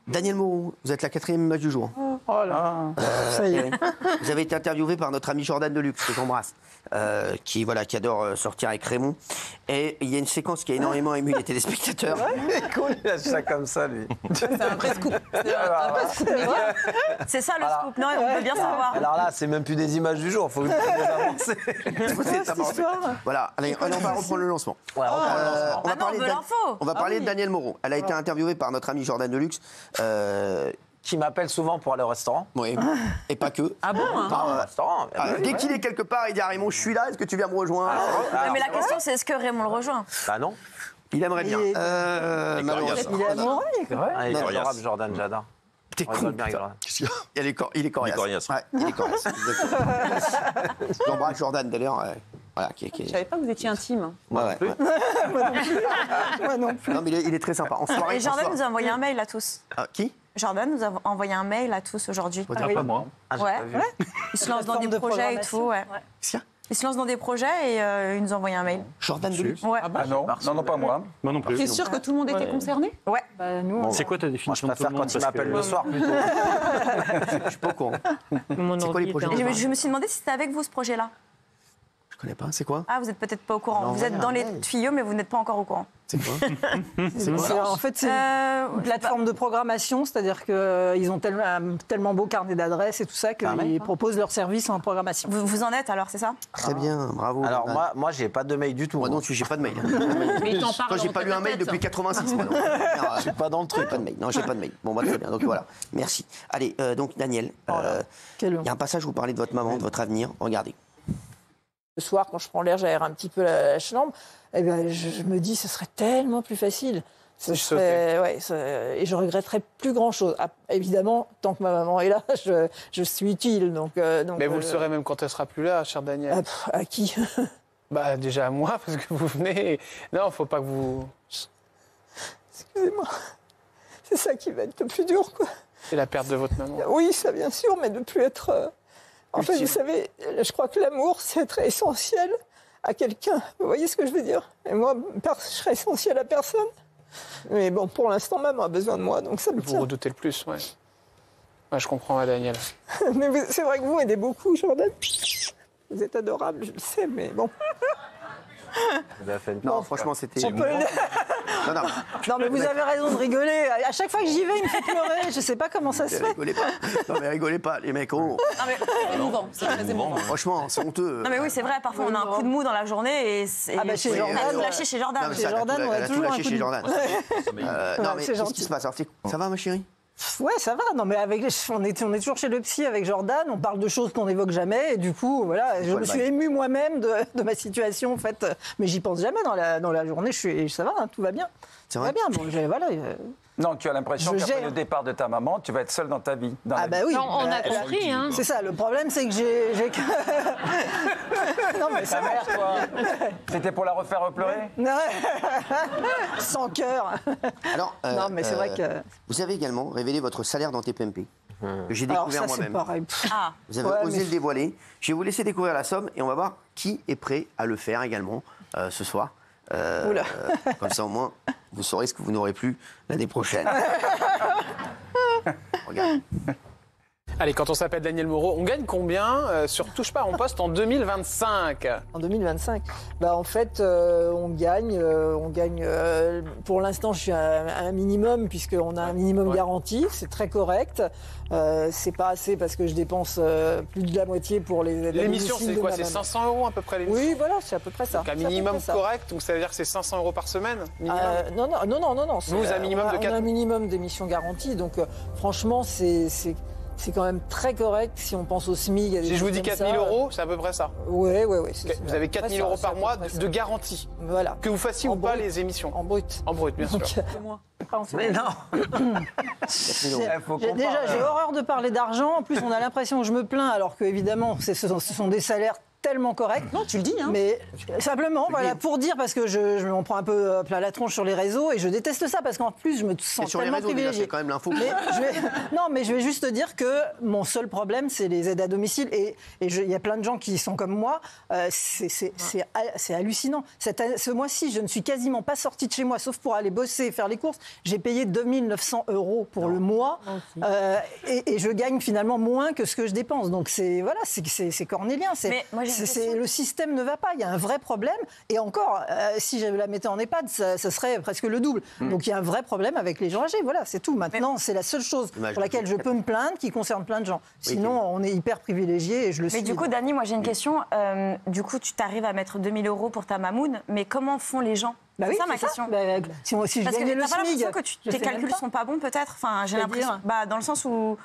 Daniel Moreau, vous êtes la 4e image du jour. Oh là, ça y est. Vous avez été interviewé par notre ami Jordan Deluxe, que j'embrasse, qui adore sortir avec Raymond. Et il y a une séquence qui a énormément ému les téléspectateurs. Cool, il lâche ça comme ça, lui. C'est un vrai scoop. C'est un vrai scoop média. C'est ça le scoop, non? On peut bien savoir. Alors là, c'est même plus des images du jour, il faut que vous avancer. Voilà, allez, on va reprendre le lancement. Ouais, On va parler de Daniel Moreau. Elle a été interviewée par notre ami Jordan Deluxe. Qui m'appelle souvent pour aller au restaurant. Oui, et pas que. Ah bon, hein? Restaurant. Dès qu'il est quelque part, il dit à Raymond, je suis là, est-ce que tu viens me rejoindre? Mais la question, c'est est-ce que Raymond le rejoint? Bah non. Il aimerait bien. Malheureusement. Il est amoureux, Il est adorable, Jordan, j'adore. T'es con, putain. Il est coriace. Ouais, il est coriace. J'embrasse Jordan d'ailleurs. Voilà, Je savais pas que vous étiez intime. Ouais. Moi non plus. Non, mais il est très sympa. En soirée, Et Jordan nous a envoyé un mail à tous. Qui? Jordan nous a envoyé un mail à tous aujourd'hui. Pas moi. Ouais. Il se lance dans des projets et tout. Ouais. Il se lance dans des projets et il nous a envoyé un mail. Jordan Deluxe. Ouais. Ah non, pas moi. Moi non plus. T'es sûr que tout le monde était concerné? Ouais. Bah, nous, C'est quoi ta Moi, je définition de tout préfère le monde? quand il m'appelle le soir plutôt. Je suis pas au courant. C'est quoi les projets? Et je me suis demandé si c'était avec vous ce projet-là. Je connais pas, c'est quoi? Ah, vous êtes peut-être pas au courant. Non, vous êtes dans les tuyaux, mais vous n'êtes pas encore au courant. C'est quoi? En fait, c'est une plateforme de programmation, c'est-à-dire qu'ils ont tellement beau carnet d'adresses et tout ça qu'ils proposent leurs services en programmation. Vous en êtes alors, c'est ça? Très bien, bravo. Alors moi, j'ai pas de mail du tout. Moi non, j'ai pas de mail. Mais il t'en parle. Toi, j'ai pas lu un mail depuis 86. Moi, non. Je suis pas dans le truc. Pas de mail. Non, j'ai pas de mail. Bon, bah, très bien. Donc voilà. Merci. Allez, donc Daniel, il y a un passage où vous parlez de votre maman, de votre avenir. Regardez. Le soir, quand je prends l'air, j'aère un petit peu la chambre. Eh ben, je me dis, ce serait tellement plus facile. Et je regretterais plus grand-chose. Ah, évidemment, tant que ma maman est là, je suis utile. Donc, mais vous le serez même quand elle sera plus là, cher Daniel. À qui? Bah déjà à moi, parce que vous venez. Non, faut pas que vous. Excusez-moi. C'est ça qui va être le plus dur, quoi. C'est la perte de votre maman. Oui, ça bien sûr, mais de plus être. En fait, vous savez, je crois que l'amour, c'est très essentiel à quelqu'un. Vous voyez ce que je veux dire? Et moi, je serais essentiel à personne. Mais bon, pour l'instant, maman a besoin de moi, donc ça me tient. Vous redoutez le plus, ouais. Ouais, je comprends, Daniel. Mais c'est vrai que vous m'aidez beaucoup, Jordan. Vous êtes adorable, je le sais, mais bon. Non, franchement, c'était. Non, mais vous avez raison de rigoler. À chaque fois que j'y vais, il me fait pleurer. Je sais pas comment ça se fait. Rigolez pas. Non, mais rigolez pas, les mecs. Oh. Non, mais c'est émouvant. C'est très émouvant. Franchement, c'est honteux. Non, mais oui, c'est vrai. Parfois, on a un coup de mou dans la journée et chez Jordan. Elle a tout lâché chez Jordan. Chez Jordan, on a toujours un coup de Jordan. Non, mais qu'est-ce qui se passe? Ça va, ma chérie? Ouais, ça va. Non, mais on est toujours chez le psy avec Jordan. On parle de choses qu'on n'évoque jamais. Et du coup, voilà, je me suis émue moi-même de ma situation, en fait. Mais j'y pense jamais dans la journée. Ça va, hein, tout va bien. Tout va bien. Bon, voilà. Non, tu as l'impression qu'après le départ de ta maman, tu vas être seule dans ta vie. Ah bah oui. On a compris, hein. C'est ça. Le problème, c'est que j'ai. Non, mais sa mère, toi. C'était pour la refaire pleurer? Sans cœur. Alors, non, mais c'est vrai que. Vous avez également révélé votre salaire dans TPMP. Que j'ai découvert moi-même. Pareil. Vous avez osé le dévoiler. Je vais vous laisser découvrir la somme et on va voir qui est prêt à le faire également ce soir. Comme ça, au moins, vous saurez ce que vous n'aurez plus l'année prochaine. Regarde. Allez, quand on s'appelle Daniel Moreau, on gagne combien sur Touche pas à mon poste en 2025? En 2025, bah en fait, on gagne. Pour l'instant, je suis à un minimum puisqu'on a un minimum garanti. C'est très correct. C'est pas assez parce que je dépense plus de la moitié pour les. L'émission, c'est quoi? C'est 500 € à peu près l'émission? Oui, voilà, c'est à peu près ça. Donc un minimum correct, donc ça veut dire que c'est 500 € par semaine minimum? Non. Vous, un minimum de 4 On a un minimum d'émissions garanties, donc franchement, c'est quand même très correct si on pense au SMIC. Si je vous dis 4 000 €, c'est à peu près ça? Oui. Vous avez 4 000 € par mois de garantie. Voilà. Que vous fassiez ou pas les émissions? En brut. En brut, bien sûr. Mais non. Déjà, j'ai horreur de parler d'argent. En plus, on a l'impression que je me plains, alors que évidemment, ce sont des salaires tellement correct. Non, tu le dis. Hein. Mais simplement, voilà, pour dire, parce que je m'en prends un peu plein la tronche sur les réseaux, et je déteste ça, parce qu'en plus, je me sens tellement privilégiée. C'est quand même l'info. Non, mais je vais juste te dire que mon seul problème, c'est les aides à domicile. Et il y a plein de gens qui sont comme moi. C'est hallucinant. Ce mois-ci, je ne suis quasiment pas sortie de chez moi, sauf pour aller bosser et faire les courses. J'ai payé 2 900 € pour le mois. Et je gagne finalement moins que ce que je dépense. Donc c'est cornélien. Le système ne va pas. Il y a un vrai problème. Et encore, si je la mettais en EHPAD, ça serait presque le double. Donc il y a un vrai problème avec les gens âgés. Voilà, c'est tout. Maintenant, c'est la seule chose pour laquelle je peux me plaindre, qui concerne plein de gens. Sinon, on est hyper privilégiés et je le suis. Mais du coup, Dani, moi j'ai une question. Du coup, tu t'arrives à mettre 2 000 € pour ta mamoune, mais comment font les gens? C'est ça ma question. Si je gagnais le SMIC, t'as pas l'impression que tes calculs sont pas bons, peut-être? Enfin, j'ai l'impression. Dans le sens où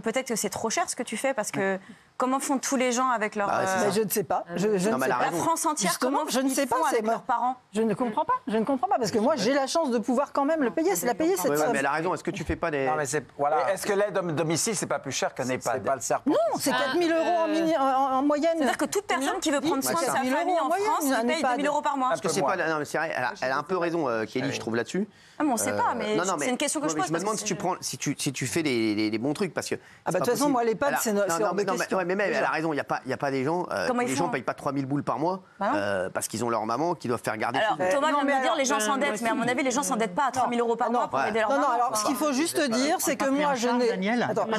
peut-être que c'est trop cher ce que tu fais, parce que comment font tous les gens avec leurs... je ne sais pas. Je ne sais pas. La France entière, comment je ne sais pas, avec leurs parents? Je ne comprends pas. Je ne comprends pas, parce que moi, j'ai la chance de pouvoir quand même le payer. C'est la payer, cette somme. Mais elle a raison. Est-ce que tu fais pas des... Non, mais est-ce que l'aide à domicile, c'est pas plus cher qu'un EHPAD? C'est pas le serpent. Non, c'est 4 000 € en moyenne. C'est-à-dire que toute personne qui veut prendre soin de sa famille en France paye 2 000 € par mois. Parce que c'est pas... Non, mais c'est vrai, elle a un peu raison, Kelly, je trouve, là-dessus. On ne sait pas, mais c'est une question que je pose. Je me demande si tu fais les bons trucs, parce que... De toute façon, moi, l'EHPAD, c'est hors de question. Mais même, elle a raison. Il n'y a pas des gens... Les gens ne payent pas 3 000 boules par mois parce qu'ils ont leur maman qui doivent faire garder... Alors, Thomas vient de me dire les gens s'endettent, mais à mon avis, les gens s'endettent pas à 3 000 € par mois pour aider leur maman. Non, alors, ce qu'il faut juste dire, c'est que moi, je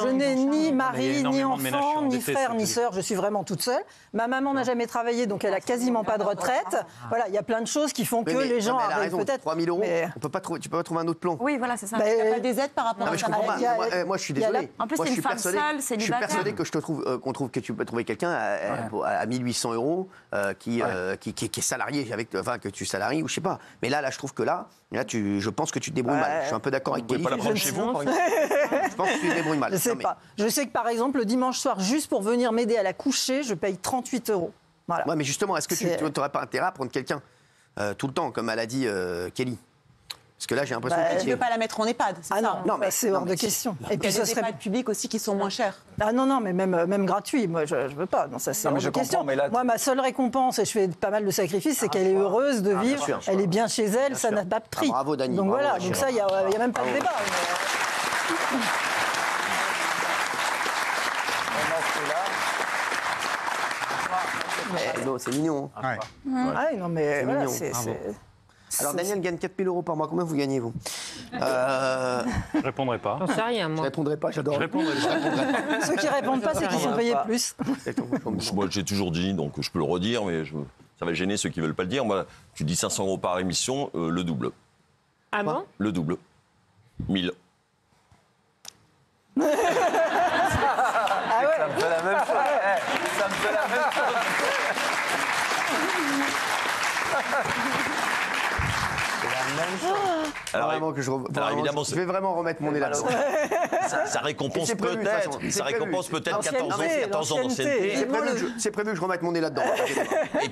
n'ai ni mari, ni enfant, ni frère, ni sœur. Je suis vraiment toute seule. Ma maman n'a jamais travaillé, donc elle a quasiment pas de retraite. Voilà, il y a plein de choses qui font que les gens arrivent peut-être... 3 000 €, tu peux pas trouver un autre plan. Oui, voilà, c'est ça. Il n'y a pas des aides par rapport à ça. Moi, je suis désolé. En plus, c'est une femme seule, c'est je suis persuadé que tu peux trouver quelqu'un à 1 800 € qui est salarié, que tu salaries, ou je sais pas. Mais là, je trouve que là, je pense que tu te débrouilles mal. Je suis un peu d'accord avec Kelly. Vous pouvez pas la prendre chez vous, par exemple. Je pense que tu te débrouilles mal. Je sais pas. Je sais que, par exemple, le dimanche soir, juste pour venir m'aider à la coucher, je paye 38 €. Voilà. Ouais, mais justement, est-ce que tu n'aurais pas intérêt à prendre quelqu'un tout le temps, comme elle a dit Kelly? Parce que là, j'ai l'impression que tu ne veux pas la mettre en EHPAD, c'est ça? Non, mais c'est hors de question. Et puis, il y a des EHPAD publics aussi qui sont moins chers. Non, mais même gratuit. Moi, je veux pas. Non, ça, c'est hors de question. Moi, ma seule récompense, et je fais pas mal de sacrifices, c'est qu'elle est heureuse de vivre. Elle est bien chez elle, ça n'a pas de prix. Bravo, Dani. Donc voilà, donc ça, il n'y a même pas de débat. C'est mignon. Non, mais voilà, c'est... Alors Daniel gagne 4 000 € par mois. Combien vous gagnez, vous? Je répondrai pas. J'en sais rien, moi. Je répondrai pas, j'adore. Je répondrai. Ceux qui répondent pas, c'est qu'ils sont payés plus. Moi, j'ai toujours dit, donc je peux le redire, mais ça va gêner ceux qui veulent pas le dire. Moi, tu dis 500 € par émission, le double. Ah bon? Le double. 1000. Ça me fait la même chose. Ça me fait la même chose. Alors évidemment, je vais vraiment remettre mon nez là-dedans. Ça récompense peut-être 14 ans d'ancienneté. C'est prévu que je remette mon nez là-dedans.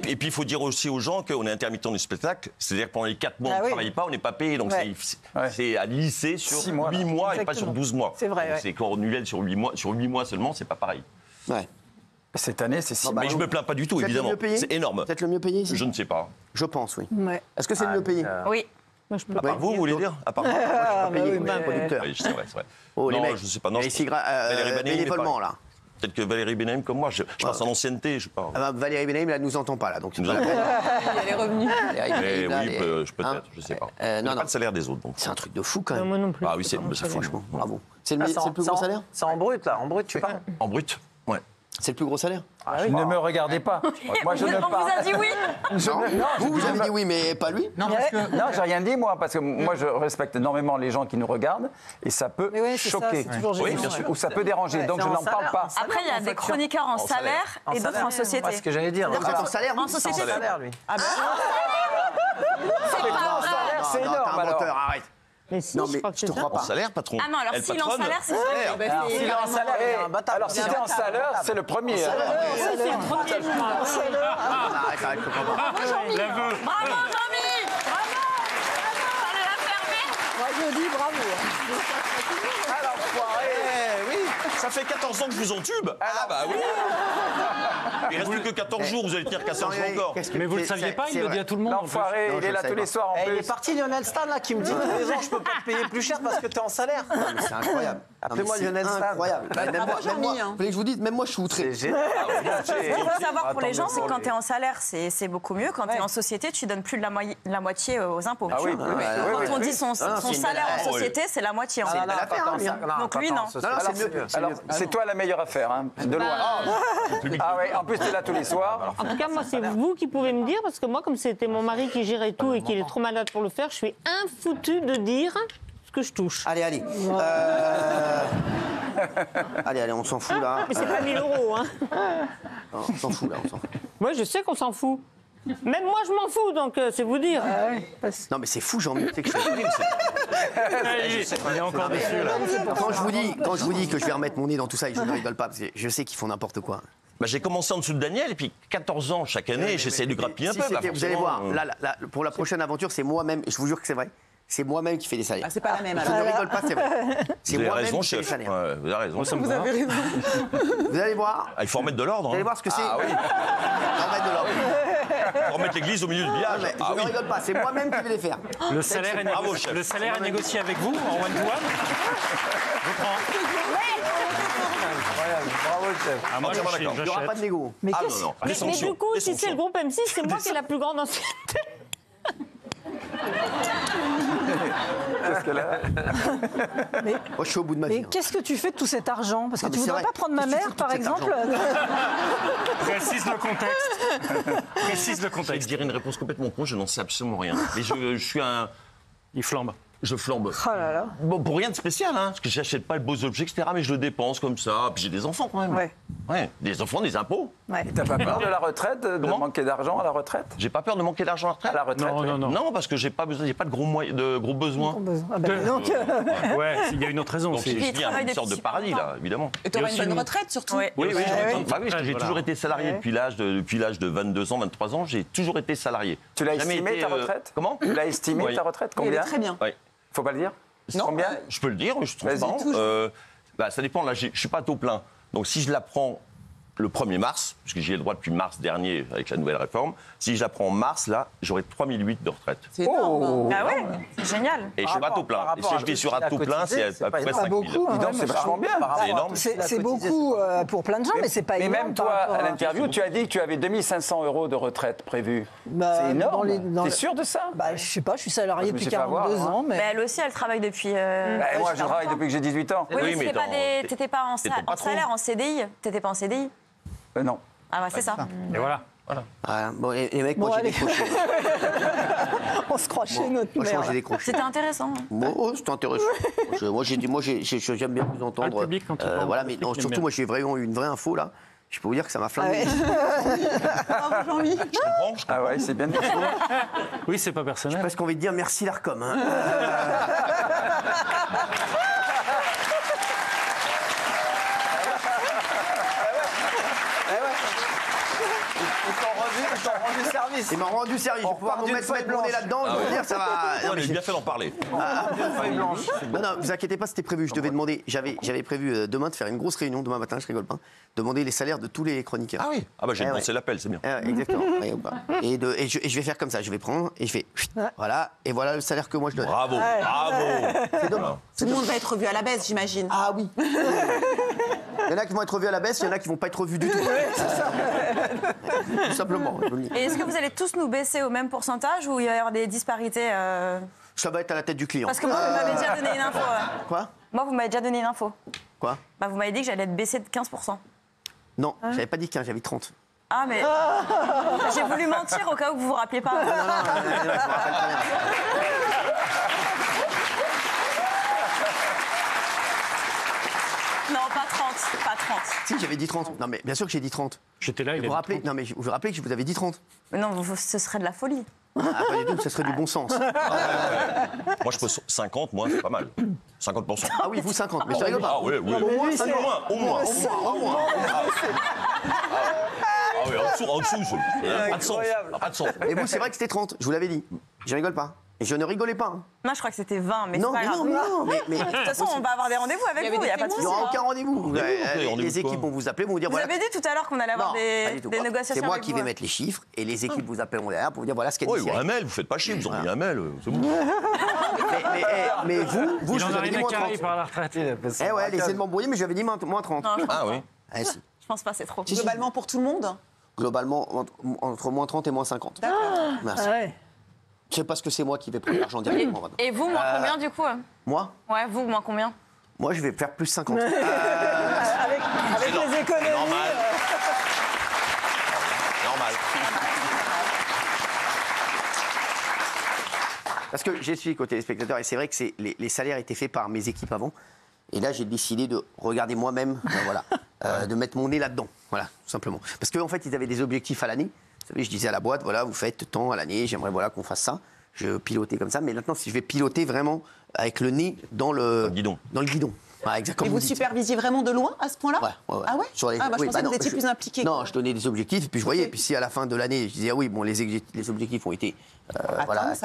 Et puis il faut dire aussi aux gens qu'on est intermittent du spectacle, c'est-à-dire que pendant les 4 mois on ne travaille pas, on n'est pas payé, donc c'est à lisser sur 8 mois et pas sur 12 mois. C'est vrai. C'est quand on annule sur 8 mois seulement, c'est pas pareil. Ouais. Cette année, c'est 6 mois. Mais je me plains pas du tout, évidemment. C'est énorme. Peut-être le mieux payé ici? Je ne sais pas. Je pense, oui. Ouais. Est-ce que c'est le mieux payé? Oui. Moi, je peux À part vous voulez dire? À part vous? Moi, je suis pas payé, mais producteur. Oui, c'est vrai. Oh, les non, mecs. je sais pas. Non, bénévolement, là. Peut-être que Valérie Benaïm, comme moi, je pense en ancienneté, je sais pas. Valérie Benaïm, elle ne nous entend pas, là, donc c'est pas la peine. Elle est revenue. Oui, peut-être, je sais pas. Non, pas le salaire des autres. C'est un truc de fou, quand même. Moi non plus. Ah oui, c'est franchement, bravo. C'est le plus gros salaire? C'est en brut, là. En brut, tu parles? En brut, ouais. C'est le plus gros salaire? Ne me regardez pas. Moi, je ne parle. On vous a dit oui. Vous avez dit oui, mais pas lui? Non, j'ai rien dit, moi, parce que moi, je respecte énormément les gens qui nous regardent, et ça peut choquer. Oui, bien sûr. Ou ça peut déranger, donc je n'en parle pas. Après, il y a des chroniqueurs en salaire et d'autres en société. C'est ce que j'allais dire. Vous êtes en salaire? En société, lui. C'est énorme, alors. Arrête. Mais si, je crois que c'est ça. En salaire, patron. Ah non, alors s'il est en salaire, c'est ça. S'il est en salaire, alors si t'es en salaire, c'est le premier. C'est le premier, je crois. Arrête, je comprends pas. Bravo, Jean-Mi. Bravo, Allez la fermer. Moi, je dis bravo. Alors, foiré. Oui. Ça fait 14 ans que je vous entube. Ah bah oui. Il reste plus que 14 jours, vous allez tenir 14 jours encore. Mais vous le saviez pas, il le dit à tout le monde. L'enfoiré, il est là tous les soirs en plus. Il est parti Lionel Stan là qui me dit tous les ans je peux pas te payer plus cher parce que t'es en salaire. C'est incroyable. Appelez-moi Lionel Stan. Incroyable. Même moi, vous voulez que je vous dise, même moi je suis outré. Ce qu'il faut savoir pour les gens, c'est que quand tu es en salaire, c'est beaucoup mieux. Quand tu es en société, tu donnes plus de la moitié aux impôts. Ah oui, Quand on dit son salaire en société, c'est la moitié. Donc lui, non. Alors, c'est toi la meilleure affaire, hein, de loin. Ah ouais, en plus, t'es là tous les soirs. En tout cas, moi, c'est vous qui pouvez me dire, parce que moi, comme c'était mon mari qui gérait tout et qu'il est trop malade pour le faire, je suis infoutu de dire ce que je touche. Allez. Allez, on s'en fout là. Mais c'est pas 1000 €, hein. Non, on s'en fout là, Moi, je sais qu'on s'en fout. Même moi, je m'en fous, donc c'est vous dire. Non, mais c'est fou, Jean-Mi. Tu sais que Il est encore dessus, là. Quand je vous dis que je vais remettre mon nez dans tout ça et je ne rigole pas, parce que je sais qu'ils font n'importe quoi. Bah, j'ai commencé en dessous de Daniel et puis 14 ans chaque année, j'essaie de grappiller un peu. Bah, vous allez voir, là, pour la prochaine aventure, c'est moi-même, et je vous jure que c'est vrai. C'est moi-même qui fais les salaires. Ah, c'est pas la même. Je ne rigole pas, c'est vrai. C'est vous avez moi-même raison, qui fais les chef. salaires. Ouais, vous avez raison. Vous avez raison. Vous allez voir. Ah, il faut remettre de l'ordre. Vous allez voir ce que c'est. Ah oui. Remettre de l'ordre. Il faut remettre l'église au milieu du village. Je ne rigole pas, c'est moi-même qui vais les faire. Le salaire est négocié avec vous en one-to-one. Je prends. Bravo, chef. Ah, moi, Il n'y aura pas de négo. Mais, Ah qu'est-ce- non, non. mais Sanctions. du coup, Des si c'est sanctions. le groupe M6, c'est moi qui ai la plus grande ancienneté. Qu'est-ce qu'elle a? Moi, je suis au bout de ma vie. Mais qu'est-ce que tu fais de tout cet argent? Parce que Ah, mais tu c'est voudrais vrai. pas prendre ma Qu'est-ce que tu mère, fais de par tout cet exemple? Précise le contexte. Précise le Je vais te contexte. dire une réponse complètement con, je n'en sais absolument rien. Mais je suis un. Il flambe. Je flambe. Oh là là. Bon, pour rien de spécial, hein, parce que j'achète pas de beaux objets, etc. Mais je le dépense comme ça. Puis j'ai des enfants quand même. Ouais. Ouais, des enfants, des impôts. Ouais. T'as pas peur de la retraite, de Comment manquer d'argent à la retraite? J'ai pas peur de manquer d'argent à la retraite. À la retraite, Non, oui. non, non. Non, parce que j'ai pas besoin, j'ai pas de gros besoins. Ah bah, donc, Ouais, il y a une autre raison Donc aussi. je vis travaille une sorte de depuis paradis super là, évidemment. Et t'auras Il y a une aussi bonne une- retraite surtout. Ouais. Oui, aussi une bah oui, j'ai voilà. toujours été salarié depuis l'âge de 22 ans, 23 ans, j'ai toujours été salarié. Tu l'as Jamais estimé été, ta retraite? Comment Tu l'as estimé Oui. ta retraite? Elle est Combien? très bien. Oui. Faut pas le dire? Non. Combien? Je peux le dire, je suis Vas-y, transparent. touche. Bah, ça dépend, là, je suis pas à taux plein. Donc si je la prends le 1er mars, puisque j'y ai le droit depuis mars dernier avec la nouvelle réforme, si je la prends en mars, là, j'aurai 3008 de retraite. C'est énorme. Ah ouais, c'est génial. Et je suis pas à taux plein. Et si je vais sur un taux plein, c'est à peu près 5000. beaucoup. Dis donc, Ouais, c'est vachement bien. C'est énorme. c'est beaucoup pour plein de gens, mais c'est pas Mais énorme. même par toi, rapport à l'interview, tu as dit que tu avais 2500 € de retraite prévue. Bah, C'est énorme. dans T'es les- sûr de ça? Bah, je sais pas, je suis salarié Je me depuis suis fait avoir, 42 hein. ans, mais. Mais elle aussi, elle travaille depuis. Bah, moi, je travaille depuis que j'ai 18 ans. Oui, Oui, mais mais t'étais pas en t'es ton patron. salaire, en CDI. T'étais pas en CDI. Non. Ah bah c'est ça. Et voilà. Voilà. Bon, et les mecs, Bon, moi j'ai allez. décroché. On se croit chez notre Franchement, mère. j'ai décroché. C'était intéressant. Bon, oh, c'était intéressant. J'aime bien vous entendre. Ah, le public, quand il parle, voilà, le mais public non, aime surtout, bien. moi, j'ai vraiment eu une vraie info là. Je peux vous dire que ça m'a Ah flammé. Jean-Mi. Je comprends. Ah ouais, c'est bien dit. Oui, c'est pas personnel. Parce qu'on va te dire merci l'Arcom. Hein. Ils t'ont rendu service. Ils m'ont rendu service. Je vais pouvoir repart vous d'une mettre feuille mon nez blanche. là-dedans. Je veux dire, ça va. On a bien fait d'en parler. Feuille blanche. Non, non, vous inquiétez pas, c'était prévu. Je devais demander. J'avais prévu demain de faire une grosse réunion, demain matin, je rigole pas. Demander les salaires de tous les chroniqueurs. Ah oui. Ah bah j'ai Eh pensé ouais. l'appel, c'est bien. Exactement. Ouais, ou pas. Et je vais faire comme ça. Je vais prendre et je fais. Voilà. Et voilà le salaire que moi je donne. Bravo, bravo. C'est demain. Tout le monde va être revu à la baisse, j'imagine. Ah oui. Il y en a qui vont être revus à la baisse, il y en a qui vont pas être revus du tout. Tout simplement. je vous le dis. Et est-ce que vous allez tous nous baisser au même pourcentage ou il va y avoir des disparités Ça va être à la tête du client. Parce que moi, vous m'avez déjà donné une info. Quoi Moi, vous m'avez déjà donné une info. Quoi Bah, vous m'avez dit que j'allais être baissée de 15%. Non, j'avais pas dit 15, j'avais 30. Ah, mais j'ai voulu mentir au cas où vous vous rappelez pas. Non, je me rappelle très bien. Non, pas 30, pas 30. Si, j'avais dit 30. Non, mais bien sûr que j'ai dit 30. J'étais là, il Vous vous a rappelez Non, mais vous vous rappelez que je vous avais dit 30. Mais non, ce serait de la folie. Ah, pas du tout, ce serait du bon sens. Moi, je peux 50, moi, c'est pas mal. 50%. Ah oui, vous 50, mais je rigole pas. Ah oui, oui. Au moins, 50. Au moins. Ah oui, en dessous, pas de sens. Pas de sens. Et vous, c'est vrai que c'était 30, je vous l'avais dit. Je rigole pas. Et je ne rigolais pas. Hein. Non, je crois que c'était 20, mais non, c'est pas grave. mais de toute façon, on va avoir des rendez-vous avec vous, il n'y a pas de souci. Il n'y aura aucun rendez-vous. Les équipes vont vous appeler, vont vous dire vous avez dit tout à l'heure qu'on allait avoir des négociations. C'est moi qui vais mettre les chiffres et les équipes vous appelleront derrière pour vous dire voilà ce qu'elle dit. Oui, un mail, vous faites pas chier, vous envoyez un mail, c'est bon. Mais vous, il en a avez dit rien à moins carrer 30. par la retraite. Eh ouais, laissez de m'embrouiller, mais j'avais dit moins 30. Non, Ah oui. Ah, si. je pense pas, c'est trop. Globalement pour tout le monde? Globalement, entre moins 30 et moins 50. D'accord. Merci. Ah ouais. Je sais parce que c'est moi qui vais prendre l'argent directement maintenant. Et vous, moins combien du coup? Moi Ouais, vous, moins combien? Moi, je vais faire plus 50. Avec les économies. Normal. Normal. Parce que j'explique aux téléspectateurs, et c'est vrai que les salaires étaient faits par mes équipes avant. Et là, j'ai décidé de regarder moi-même, de mettre mon nez là-dedans. Voilà, tout simplement. Parce qu'en fait, ils avaient des objectifs à l'année. Vous savez, je disais à la boîte, voilà, vous faites tant à l'année, j'aimerais qu'on fasse ça. Je pilotais comme ça. Mais maintenant, si je vais piloter vraiment avec le nez dans le guidon. Dans le guidon. Ouais, exactement. Et vous supervisiez vraiment de loin à ce point-là? Ouais. Ah ouais? Je pensais que vous étiez plus impliqué. Non, je donnais des objectifs, et puis je voyais. Et puis si à la fin de l'année, je disais, ah oui, bon, les objectifs ont été atteints,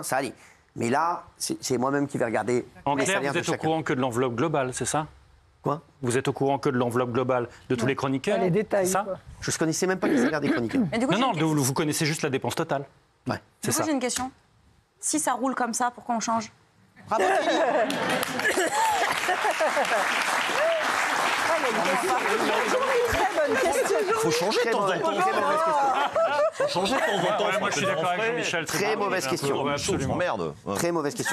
ça allait. Mais là, c'est moi-même qui vais regarder. En clair, vous êtes au courant que de l'enveloppe globale, c'est ça? Quoi? Vous êtes au courant que de l'enveloppe globale de tous les chroniqueurs? Les détails. Ça? Je ne connaissais même pas les salaires des chroniqueurs. Non, vous connaissez juste la dépense totale. Ouais. Du coup, j'ai une question. Si ça roule comme ça, pourquoi on change? Bravo. Très bonne question. Faut changer de temps en temps. Faut changer de temps en temps. Moi, je suis d'accord avec Jean-Michel. Très mauvaise question. Absolument. Merde. Très mauvaise question.